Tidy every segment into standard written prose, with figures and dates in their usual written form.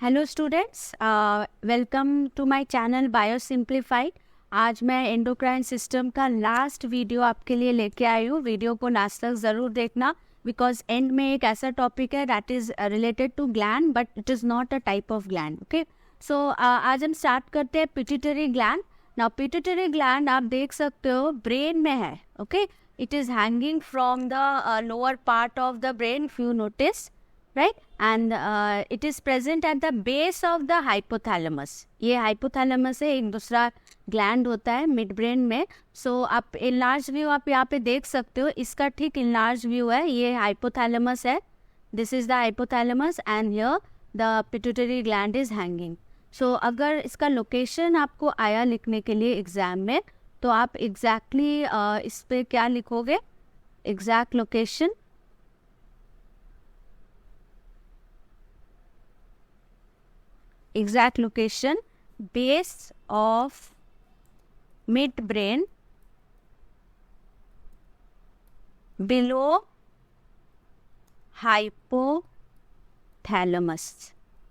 Hello students, welcome to my channel bio simplified. आज मैं endocrine system का last video आपके लिए लेके आई हूँ। वीडियो को लास्ट तक ज़रूर देखना बिकॉज एंड में एक ऐसा टॉपिक है that is related to gland but it is not a type of gland. Okay, so आज हम स्टार्ट करते हैं pituitary gland. Now pituitary gland आप देख सकते हो ब्रेन में है। Okay, it is hanging from the lower part of the brain, if you notice, right? And it is present at the base of the hypothalamus. ये hypothalamus है, एक दूसरा ग्लैंड होता है मिड ब्रेन में। सो आप इनलार्ज व्यू आप यहाँ पे देख सकते हो, इसका ठीक इनलार्ज व्यू है। ये हाइपोथैलेमस है, this is the hypothalamus and here the pituitary gland is hanging. So अगर इसका लोकेशन आपको आया लिखने के लिए एग्जाम में, तो आप एग्जैक्टली इस पे क्या लिखोगे? Exact location, exact location, base of midbrain below hypothalamus।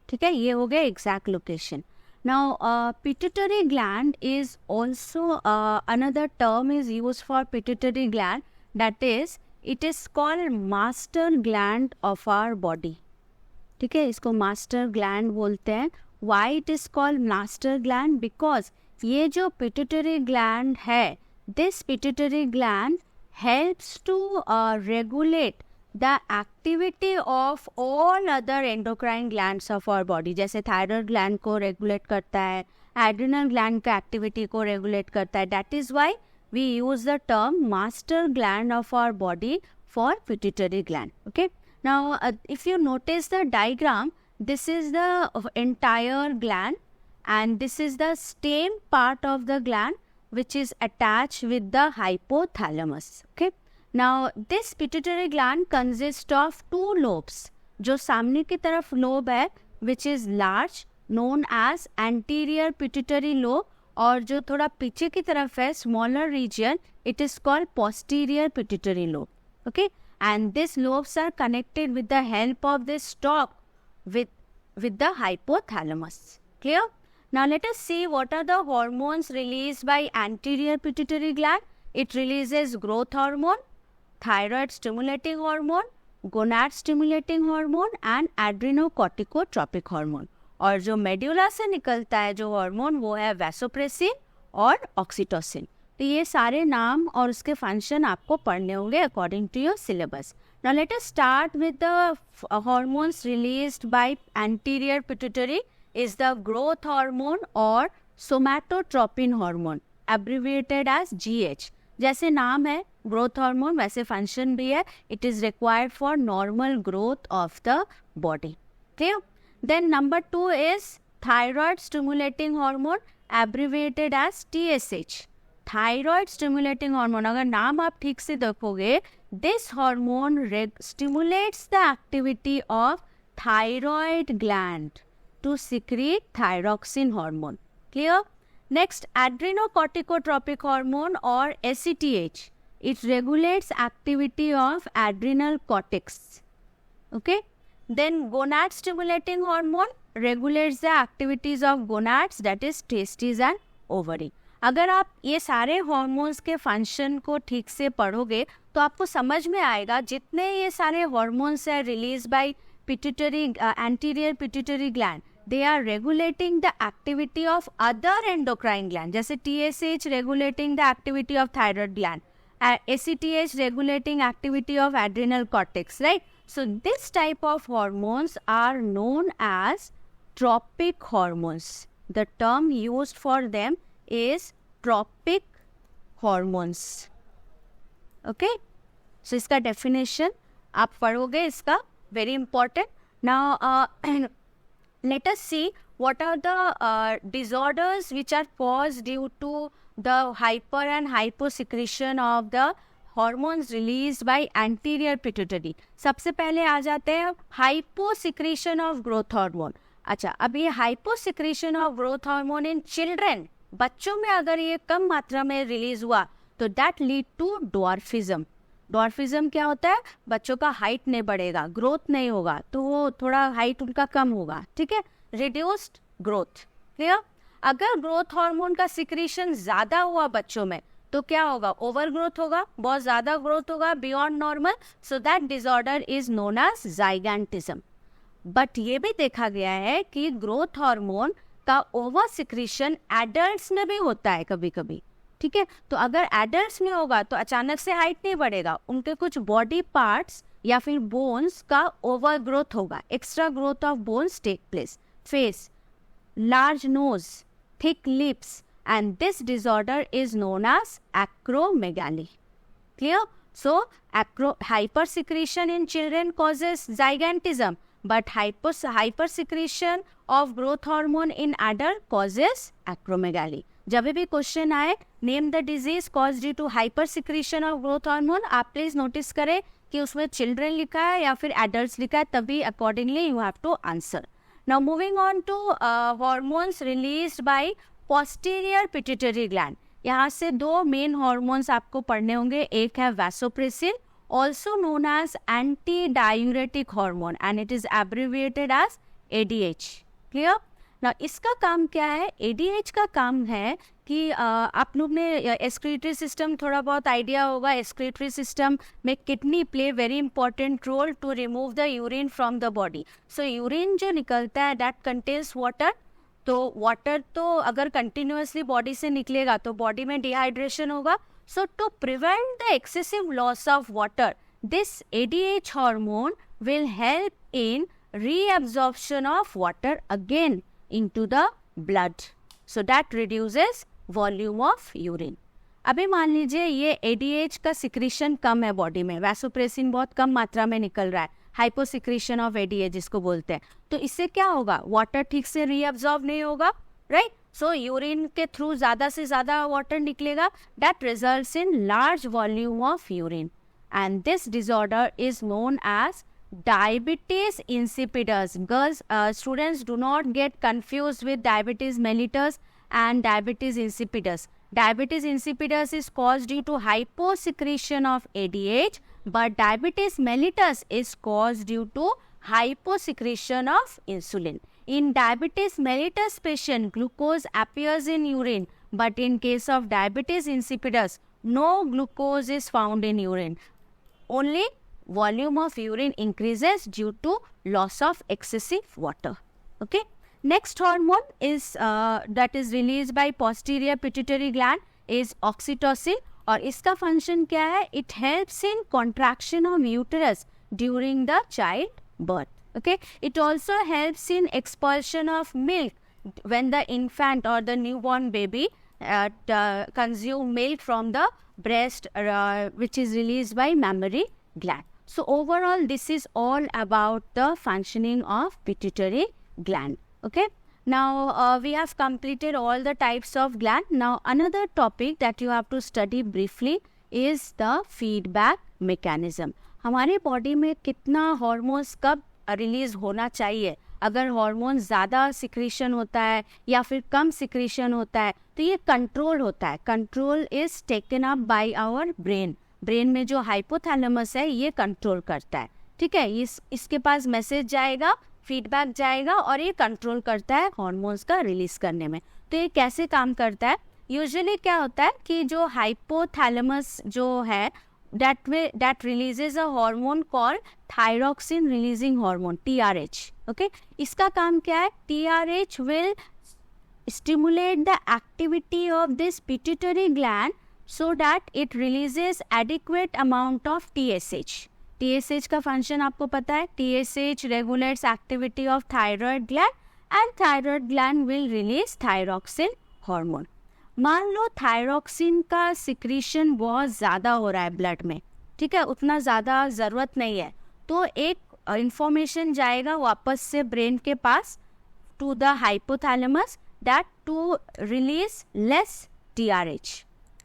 ठीक है, ये हो गया exact location. Now pituitary gland is also another term is use for pituitary gland, that is it is called master gland of our body. ठीक है, इसको master gland बोलते हैं। Why it is called master gland? Because ये जो pituitary gland है, this pituitary gland helps to regulate the activity of all other endocrine glands of our body। जैसे thyroid gland को regulate करता है, adrenal gland का activity को regulate करता है। That is why we use the term master gland of our body for pituitary gland. Okay. Now, if you notice the diagram, this is the entire gland and this is the stem part of the gland which is attached with the hypothalamus. Okay. Now, this pituitary gland consists of two lobes. जो सामने की तरफ lobe है which is large known as anterior pituitary lobe, और जो थोड़ा पीछे की तरफ है smaller region, it is called posterior pituitary lobe. Okay. And these lobes are connected with the help of this stalk with the hypothalamus. Clear? Now let us see what are the hormones released by anterior pituitary gland. It releases growth hormone, thyroid stimulating hormone, gonad stimulating hormone and adrenocorticotropic hormone. और जो medulla से निकलता है जो hormone, वो है vasopressin और oxytocin. तो ये सारे नाम और उसके फंक्शन आपको पढ़ने होंगे according to your syllabus. Now let us start with the hormones released by anterior pituitary is the growth hormone or somatotropin hormone, abbreviated as GH। जैसे नाम है growth hormone वैसे फंक्शन भी है, it is required for normal growth of the body। Clear? Then number 2 is thyroid stimulating hormone, abbreviated as TSH। Thyroid stimulating hormone, अगर नाम आप ठीक से देखोगे, this hormone stimulates the activity of thyroid gland to secrete thyroxine hormone. Clear? Next, adrenocorticotropic hormone और ACTH, it regulates activity of adrenal cortex. Okay, then gonad stimulating hormone regulates the activities of gonads, that is testis and ovary. अगर आप ये सारे hormones के function को ठीक से पढ़ोगे तो आपको समझ में आएगा जितने ये सारे हार्मोन्स है release by pituitary anterior pituitary gland, they are regulating the activity of other endocrine gland. जैसे TSH regulating the activity of thyroid gland, ACTH regulating activity of adrenal cortex, right? So this type of hormones are known as tropic hormones. The term used for them is tropic hormones। okay, so इसका definition आप पढ़ोगे, इसका very important। now let us see what are the disorders which are caused due to the hyper and hyposecretion of the hormones released by anterior pituitary। सबसे पहले आ जाते हैं hyposecretion of growth hormone। अच्छा, अब ये hyposecretion of growth hormone in children, बच्चों में अगर ये कम मात्रा में रिलीज हुआ तो दैट लीड टू ड्वार्फिज्म। डॉर्फिज्म क्या होता है, बच्चों का हाइट नहीं बढ़ेगा, ग्रोथ नहीं होगा, तो वो थोड़ा हाइट उनका कम होगा, ठीक है, रिड्यूस्ड ग्रोथ। क्लियर? अगर ग्रोथ हार्मोन का सिक्रीशन ज्यादा हुआ बच्चों में तो क्या होगा, ओवर ग्रोथ होगा, बहुत ज्यादा ग्रोथ होगा beyond normal, so that disorder is known as gigantism. But ये भी देखा गया है कि ग्रोथ हार्मोन का ओवर सिक्रीशन एडल्ट्स में भी होता है कभी कभी, ठीक है। तो अगर एडल्ट्स में होगा तो अचानक से हाइट नहीं बढ़ेगा, उनके कुछ बॉडी पार्ट्स या फिर बोन्स का ओवर ग्रोथ होगा, extra growth of bones take place, face, large nose, thick lips, and this disorder is known as acromegaly. Clear? So hypersecretion in children causes gigantism, but hypersecretion of growth hormone in adult causes acromegaly. जब भी question आए name the disease cause due to hypersecretion of growth hormone, आप please notice करें कि उसमें children लिखा है या फिर एडल्ट्स लिखा है, तभी accordingly you have to answer. Now moving on to hormones released by posterior pituitary gland. यहाँ से दो मेन हॉर्मोन्स आपको पढ़ने होंगे, एक है vasopressin, also known as anti-diuretic hormone, and it is abbreviated as ADH. Clear? Now इसका काम क्या है? ADH का काम है कि आप लोग ने एक्सक्रीटरी सिस्टम थोड़ा बहुत आइडिया होगा, एक्सक्रीटरी सिस्टम में kidney play very important role to remove the urine from the body. So urine जो निकलता है दैट कंटेन्स वाटर, तो वाटर तो अगर कंटिन्यूसली बॉडी से निकलेगा तो बॉडी में डिहाइड्रेशन होगा. So to prevent the excessive loss of water, this ADH hormone will help in reabsorption of water again into the blood, so that reduces volume of urine. अभी मान लीजिए ये ADH का सिक्रीशन कम है body में, vasopressin बहुत कम मात्रा में निकल रहा है, हाइपोसिक्रीशन ऑफ ADH जिसको बोलते हैं, तो इससे क्या होगा, वाटर ठीक से रीअब्जॉर्ब नहीं होगा, राइट. सो यूरिन के थ्रू ज़्यादा से ज़्यादा वाटर निकलेगा, that results in large volume of urine, and this disorder is known as diabetes insipidus. Girls, students, do not get confused with diabetes mellitus and diabetes insipidus. Diabetes insipidus is caused due to hyposecretion of ADH, but diabetes mellitus is caused due to hyposecretion of insulin. In diabetes mellitus patient, glucose appears in urine, but in case of diabetes insipidus, no glucose is found in urine. Only volume of urine increases due to loss of excessive water. Okay. Next hormone is that is released by posterior pituitary gland is oxytocin, और इसका function क्या है? It helps in contraction of uterus during the child birth. Okay. It also helps in expulsion of milk when the infant or the newborn baby consume milk from the breast, which is released by mammary gland. So overall, this is all about the functioning of pituitary gland. Okay. Now we have completed all the types of gland. Now another topic that you have to study briefly is the feedback mechanism. हमारे body में कितना hormones कब release होना चाहिए, अगर hormone ज़्यादा secretion होता है या फिर कम सिक्रीशन होता है, तो ये कंट्रोल होता है. Control is taken up by our brain. Brain में जो हाइपोथैलेमस है ये कंट्रोल करता है, ठीक है. इसके पास मैसेज जाएगा, फीडबैक जाएगा और ये कंट्रोल करता है हार्मोन्स का रिलीज करने में. तो ये कैसे काम करता है? यूजुअली क्या होता है कि जो हाइपोथैलेमस जो है that releases a hormone called thyroxine releasing hormone, TRH. Okay, इसका काम क्या है? TRH will stimulate the activity of this pituitary gland so that it releases adequate amount of TSH. TSH का फंक्शन आपको पता है, TSH regulates activity of thyroid gland and thyroid gland will release thyroxine hormone. मान लो thyroxine का secretion बहुत ज़्यादा हो रहा है ब्लड में, ठीक है, उतना ज़्यादा ज़रूरत नहीं है, तो एक इंफॉर्मेशन जाएगा वापस से ब्रेन के पास to the hypothalamus that to release less TRH.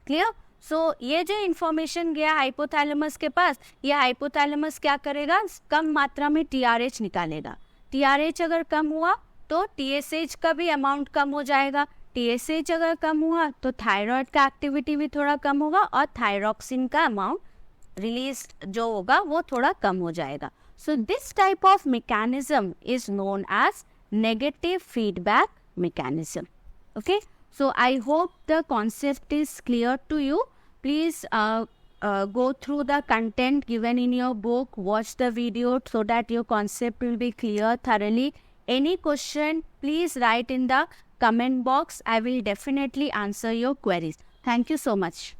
Clear? So ये जो इंफॉर्मेशन गया हाइपोथैलेमस के पास, ये हाइपोथैलेमस क्या करेगा? कम मात्रा में TRH निकालेगा. TRH अगर कम हुआ तो TSH का भी अमाउंट कम हो जाएगा. TSH अगर कम हुआ तो थायराइड का एक्टिविटी भी थोड़ा कम होगा और थायरॉक्सिन का अमाउंट रिलीज जो होगा वो थोड़ा कम हो जाएगा. So this type of mechanism is known as negative feedback mechanism. Okay, so I hope the concept is clear to you. Please go through the content given in your book, watch the video so that your concept will be clear thoroughly. Any question, please write in the comment box. I will definitely answer your queries. Thank you so much.